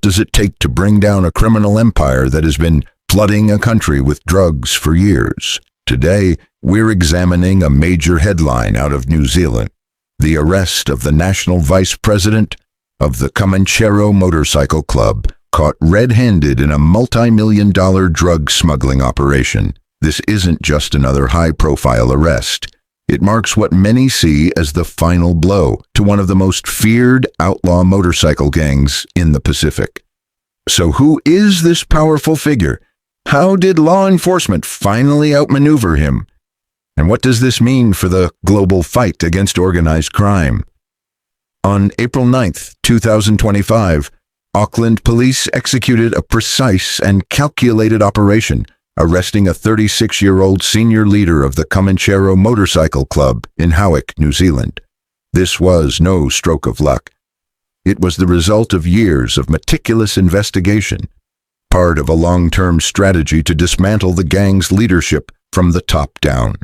does it take to bring down a criminal empire that has been flooding a country with drugs for years? Today, we're examining a major headline out of New Zealand: the arrest of the national vice president of the Comanchero Motorcycle Club, caught red-handed in a multi-million-dollar drug smuggling operation. This isn't just another high-profile arrest. It marks what many see as the final blow to one of the most feared outlaw motorcycle gangs in the Pacific. So who is this powerful figure? How did law enforcement finally outmaneuver him? And what does this mean for the global fight against organized crime? On April 9th, 2025, Auckland police executed a precise and calculated operation, arresting a 36-year-old senior leader of the Comanchero Motorcycle Club in Auckland, New Zealand. This was no stroke of luck. It was the result of years of meticulous investigation, part of a long-term strategy to dismantle the gang's leadership from the top down.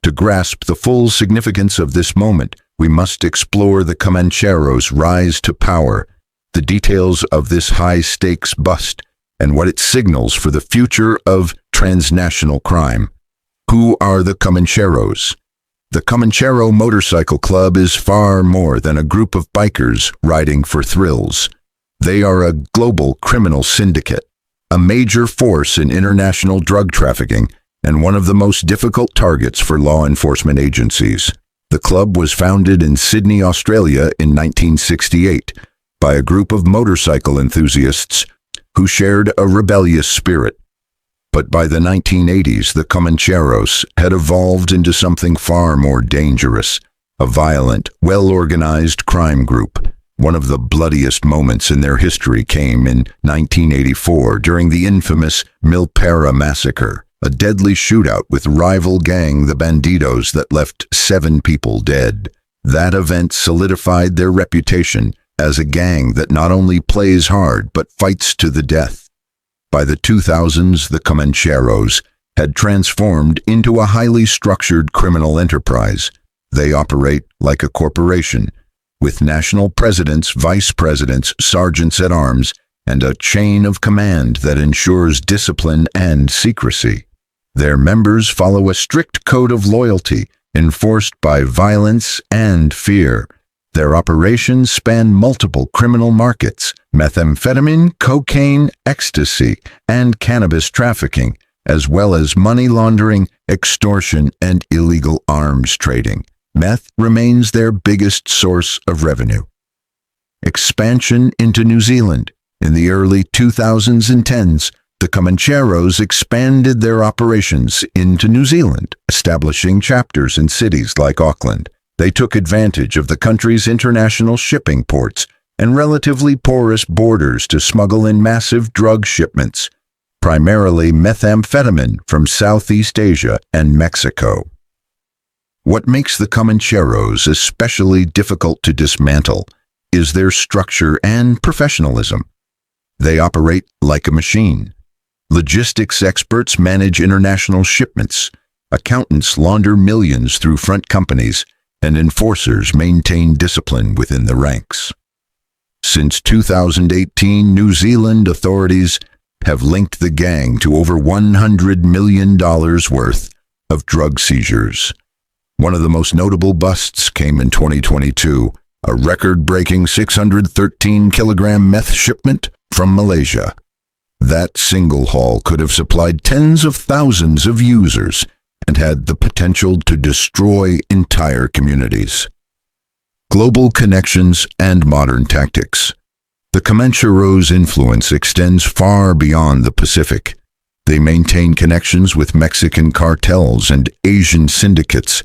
To grasp the full significance of this moment, we must explore the Comancheros' rise to power, the details of this high-stakes bust, and what it signals for the future of transnational crime. Who are the Comancheros? The Comanchero Motorcycle Club is far more than a group of bikers riding for thrills. They are a global criminal syndicate, a major force in international drug trafficking, and one of the most difficult targets for law enforcement agencies. The club was founded in Sydney, Australia in 1968 by a group of motorcycle enthusiasts who shared a rebellious spirit. But by the 1980s, the Comancheros had evolved into something far more dangerous, a violent, well-organized crime group. One of the bloodiest moments in their history came in 1984 during the infamous Milpera massacre, a deadly shootout with rival gang the Bandidos that left 7 people dead. That event solidified their reputation as a gang that not only plays hard but fights to the death. By the 2000s, the Comancheros had transformed into a highly structured criminal enterprise. They operate like a corporation, with national presidents, vice presidents, sergeants-at-arms, and a chain of command that ensures discipline and secrecy. Their members follow a strict code of loyalty, enforced by violence and fear. Their operations span multiple criminal markets: methamphetamine, cocaine, ecstasy, and cannabis trafficking, as well as money laundering, extortion, and illegal arms trading. Meth remains their biggest source of revenue. Expansion into New Zealand. In the early 2000s and 10s, the Comancheros expanded their operations into New Zealand, establishing chapters in cities like Auckland. They took advantage of the country's international shipping ports and relatively porous borders to smuggle in massive drug shipments, primarily methamphetamine from Southeast Asia and Mexico. What makes the Comancheros especially difficult to dismantle is their structure and professionalism. They operate like a machine. Logistics experts manage international shipments, accountants launder millions through front companies, and enforcers maintain discipline within the ranks. Since 2018, New Zealand authorities have linked the gang to over $100 million worth of drug seizures. One of the most notable busts came in 2022, a record-breaking 613-kilogram meth shipment from Malaysia. That single haul could have supplied tens of thousands of users and had the potential to destroy entire communities. Global connections and modern tactics. The Comancheros' influence extends far beyond the Pacific. They maintain connections with Mexican cartels and Asian syndicates,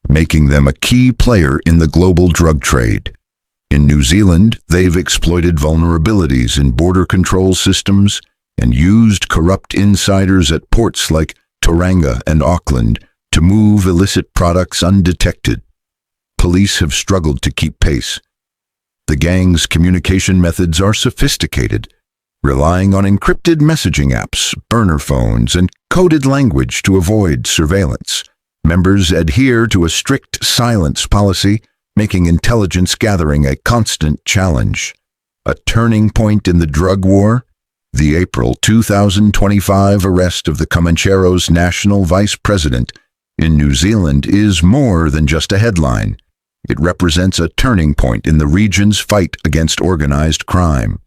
making them a key player in the global drug trade. In New Zealand, they've exploited vulnerabilities in border control systems and used corrupt insiders at ports like Tauranga and Auckland to move illicit products undetected. Police have struggled to keep pace. The gang's communication methods are sophisticated, relying on encrypted messaging apps, burner phones, and coded language to avoid surveillance. Members adhere to a strict silence policy, making intelligence gathering a constant challenge. A turning point in the drug war? The April 2025 arrest of the Comancheros national vice president in New Zealand is more than just a headline. It represents a turning point in the region's fight against organized crime.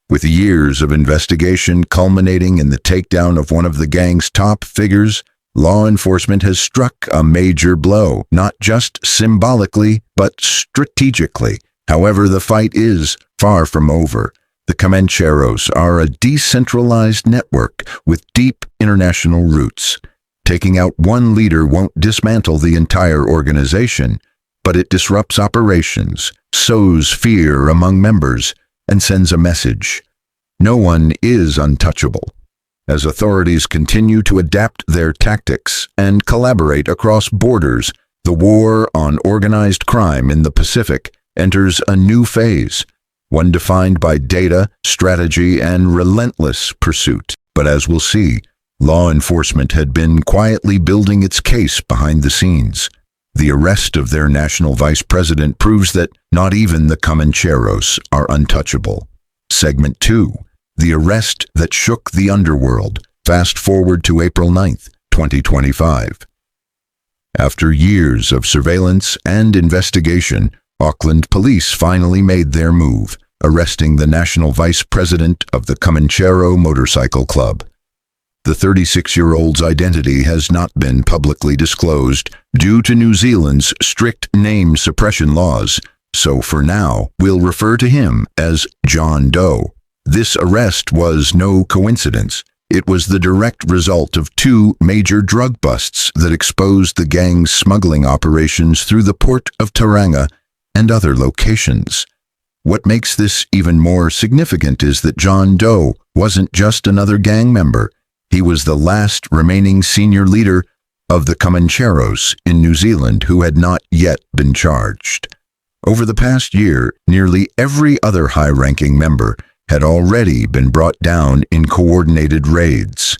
With years of investigation culminating in the takedown of one of the gang's top figures, law enforcement has struck a major blow, not just symbolically, but strategically. However, the fight is far from over. The Comancheros are a decentralized network with deep international roots. Taking out one leader won't dismantle the entire organization, but it disrupts operations, sows fear among members, and sends a message. No one is untouchable. As authorities continue to adapt their tactics and collaborate across borders, the war on organized crime in the Pacific enters a new phase, one defined by data, strategy, and relentless pursuit. But as we'll see, law enforcement had been quietly building its case behind the scenes. The arrest of their national vice president proves that not even the Comancheros are untouchable. Segment 2. The arrest that shook the underworld. Fast forward to April 9th, 2025. After years of surveillance and investigation, Auckland police finally made their move, arresting the national vice president of the Comanchero Motorcycle Club. The 36-year-old's identity has not been publicly disclosed due to New Zealand's strict name suppression laws, so for now, we'll refer to him as John Doe. This arrest was no coincidence. It was the direct result of two major drug busts that exposed the gang's smuggling operations through the port of Tauranga and other locations. What makes this even more significant is that John Doe wasn't just another gang member. He was the last remaining senior leader of the Comancheros in New Zealand who had not yet been charged. Over the past year, nearly every other high-ranking member had already been brought down in coordinated raids.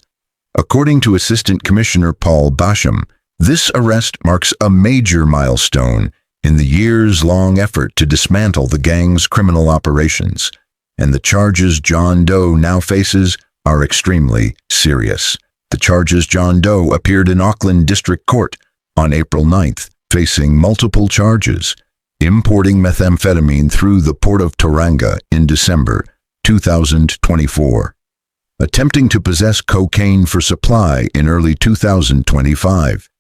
According to Assistant Commissioner Paul Basham, this arrest marks a major milestone in the years-long effort to dismantle the gang's criminal operations, and the charges John Doe now faces are extremely serious. The charges John Doe appeared in Auckland District Court on April 9th, facing multiple charges: importing methamphetamine through the port of Tauranga in December 2024, attempting to possess cocaine for supply in early 2025,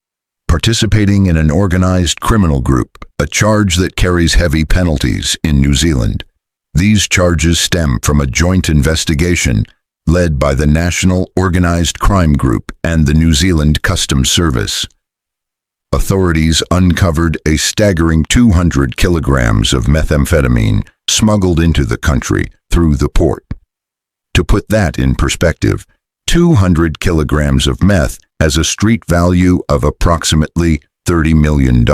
participating in an organized criminal group, a charge that carries heavy penalties in New Zealand. These charges stem from a joint investigation led by the National Organized Crime Group and the New Zealand Customs Service. Authorities uncovered a staggering 200 kilograms of methamphetamine smuggled into the country through the port. To put that in perspective, 200 kilograms of meth has a street value of approximately $30 million.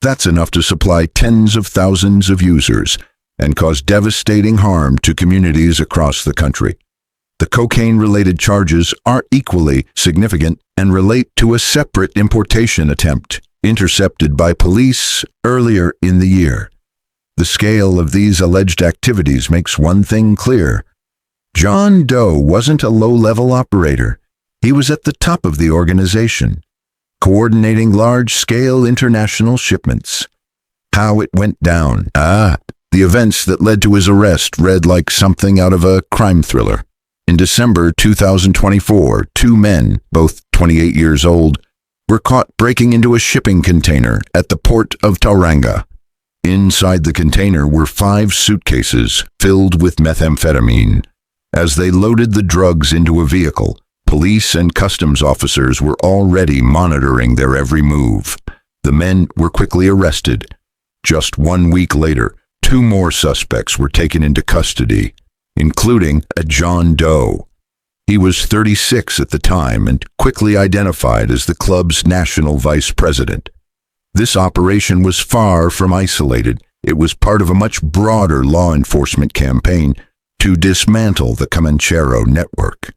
That's enough to supply tens of thousands of users and cause devastating harm to communities across the country. The cocaine-related charges are equally significant and relate to a separate importation attempt intercepted by police earlier in the year. The scale of these alleged activities makes one thing clear. John Doe wasn't a low-level operator. He was at the top of the organization, coordinating large-scale international shipments. How it went down. The events that led to his arrest read like something out of a crime thriller. In December 2024, two men, both 28 years old, were caught breaking into a shipping container at the port of Tauranga. Inside the container were 5 suitcases filled with methamphetamine. As they loaded the drugs into a vehicle, police and customs officers were already monitoring their every move. The men were quickly arrested. Just 1 week later, 2 more suspects were taken into custody, including a John Doe. He was 36 at the time and quickly identified as the club's national vice president. This operation was far from isolated. It was part of a much broader law enforcement campaign to dismantle the Comanchero network.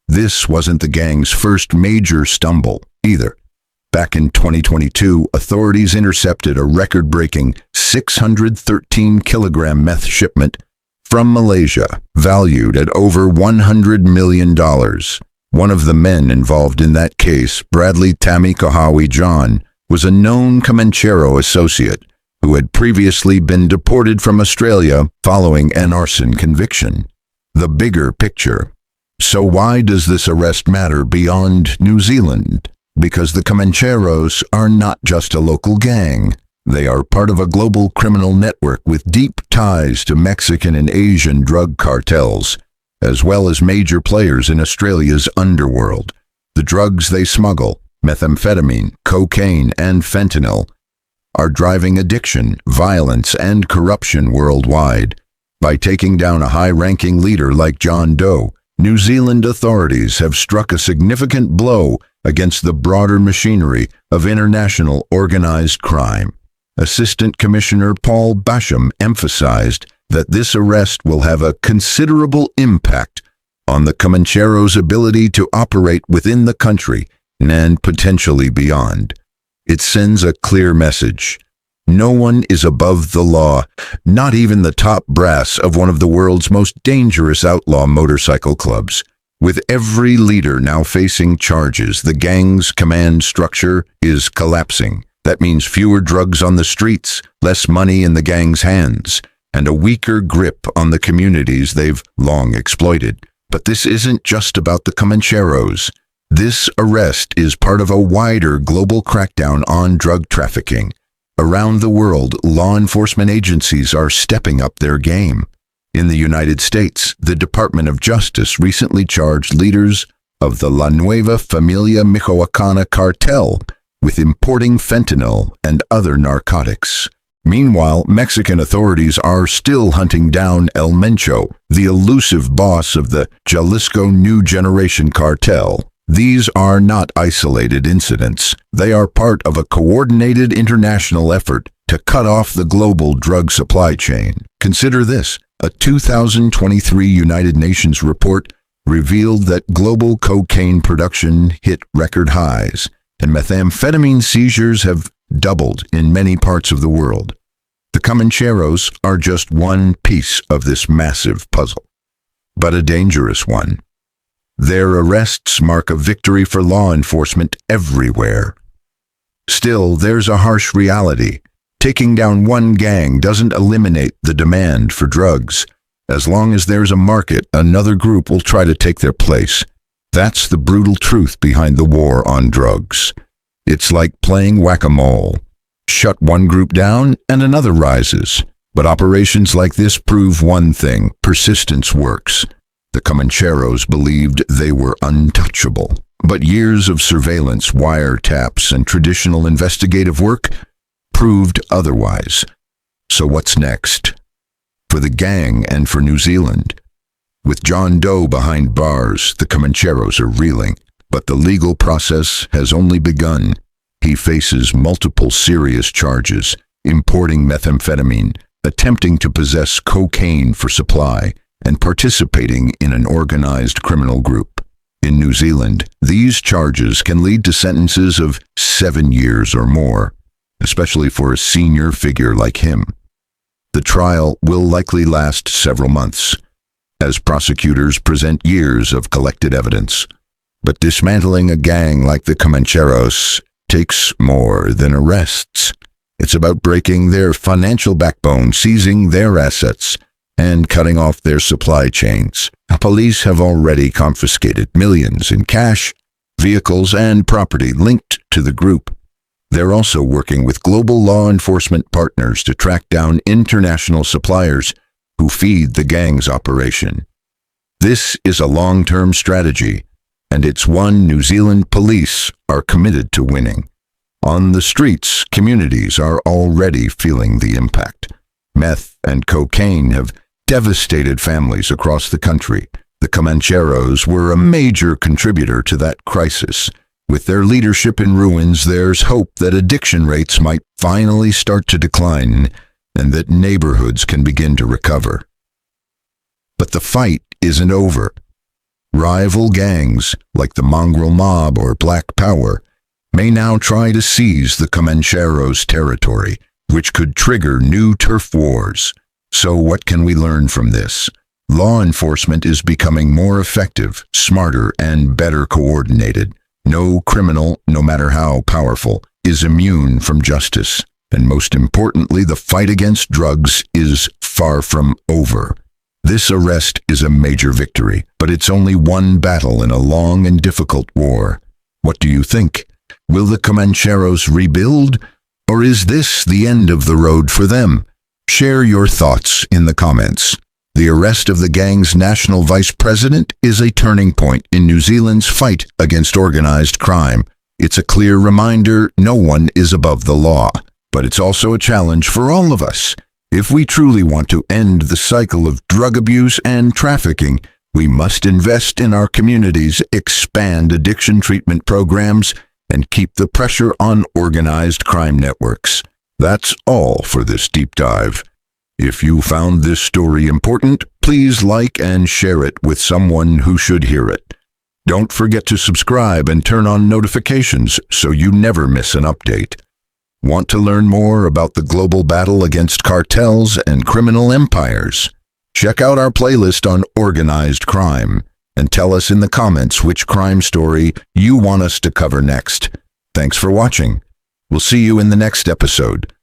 This wasn't the gang's first major stumble, either. Back in 2022, authorities intercepted a record-breaking 613-kilogram meth shipment from Malaysia, valued at over $100 million. One of the men involved in that case, Bradley Tammy Kahawi John, was a known Comanchero associate who had previously been deported from Australia following an arson conviction. The bigger picture. So why does this arrest matter beyond New Zealand? Because the Comancheros are not just a local gang. They are part of a global criminal network with deep ties to Mexican and Asian drug cartels, as well as major players in Australia's underworld. The drugs they smuggle, methamphetamine, cocaine, and fentanyl, are driving addiction, violence, and corruption worldwide. By taking down a high-ranking leader like John Doe, New Zealand authorities have struck a significant blow against the broader machinery of international organized crime. Assistant Commissioner Paul Basham emphasized that this arrest will have a considerable impact on the Comancheros' ability to operate within the country and potentially beyond. It sends a clear message. No one is above the law, not even the top brass of one of the world's most dangerous outlaw motorcycle clubs. With every leader now facing charges, the gang's command structure is collapsing. That means fewer drugs on the streets, less money in the gang's hands, and a weaker grip on the communities they've long exploited. But this isn't just about the Comancheros. This arrest is part of a wider global crackdown on drug trafficking. Around the world, law enforcement agencies are stepping up their game. In the United States, the Department of Justice recently charged leaders of the La Nueva Familia Michoacana cartel with importing fentanyl and other narcotics. Meanwhile, Mexican authorities are still hunting down El Mencho, the elusive boss of the Jalisco New Generation cartel. These are not isolated incidents. They are part of a coordinated international effort to cut off the global drug supply chain. Consider this. A 2023 United Nations report revealed that global cocaine production hit record highs, and methamphetamine seizures have doubled in many parts of the world. The Comancheros are just one piece of this massive puzzle, but a dangerous one. Their arrests mark a victory for law enforcement everywhere. Still, there's a harsh reality. Taking down one gang doesn't eliminate the demand for drugs. As long as there's a market, another group will try to take their place. That's the brutal truth behind the war on drugs. It's like playing whack-a-mole. Shut one group down and another rises. But operations like this prove one thing: persistence works. The Comancheros believed they were untouchable. But years of surveillance, wiretaps, and traditional investigative work proved otherwise. So what's next? For the gang and for New Zealand. With John Doe behind bars, the Comancheros are reeling. But the legal process has only begun. He faces multiple serious charges: importing methamphetamine, attempting to possess cocaine for supply, and participating in an organized criminal group. In New Zealand, these charges can lead to sentences of 7 years or more, especially for a senior figure like him. The trial will likely last several months, as prosecutors present years of collected evidence. But dismantling a gang like the Comancheros takes more than arrests. It's about breaking their financial backbone, seizing their assets, and cutting off their supply chains. Police have already confiscated millions in cash, vehicles, and property linked to the group. They're also working with global law enforcement partners to track down international suppliers who feed the gang's operation. This is a long-term strategy, and it's one New Zealand police are committed to winning. On the streets, communities are already feeling the impact. Meth and cocaine have devastated families across the country. The Comancheros were a major contributor to that crisis. With their leadership in ruins, there's hope that addiction rates might finally start to decline and that neighborhoods can begin to recover. But the fight isn't over. Rival gangs, like the Mongrel Mob or Black Power, may now try to seize the Comancheros territory, which could trigger new turf wars. So what can we learn from this? Law enforcement is becoming more effective, smarter, and better coordinated. No criminal, no matter how powerful, is immune from justice. And most importantly, the fight against drugs is far from over. This arrest is a major victory, but it's only one battle in a long and difficult war. What do you think? Will the Comancheros rebuild? Or is this the end of the road for them? Share your thoughts in the comments. The arrest of the gang's national vice president is a turning point in New Zealand's fight against organized crime. It's a clear reminder no one is above the law, but it's also a challenge for all of us. If we truly want to end the cycle of drug abuse and trafficking, we must invest in our communities, expand addiction treatment programs, and keep the pressure on organized crime networks. That's all for this deep dive. If you found this story important, please like and share it with someone who should hear it. Don't forget to subscribe and turn on notifications so you never miss an update. Want to learn more about the global battle against cartels and criminal empires? Check out our playlist on organized crime and tell us in the comments which crime story you want us to cover next. Thanks for watching. We'll see you in the next episode.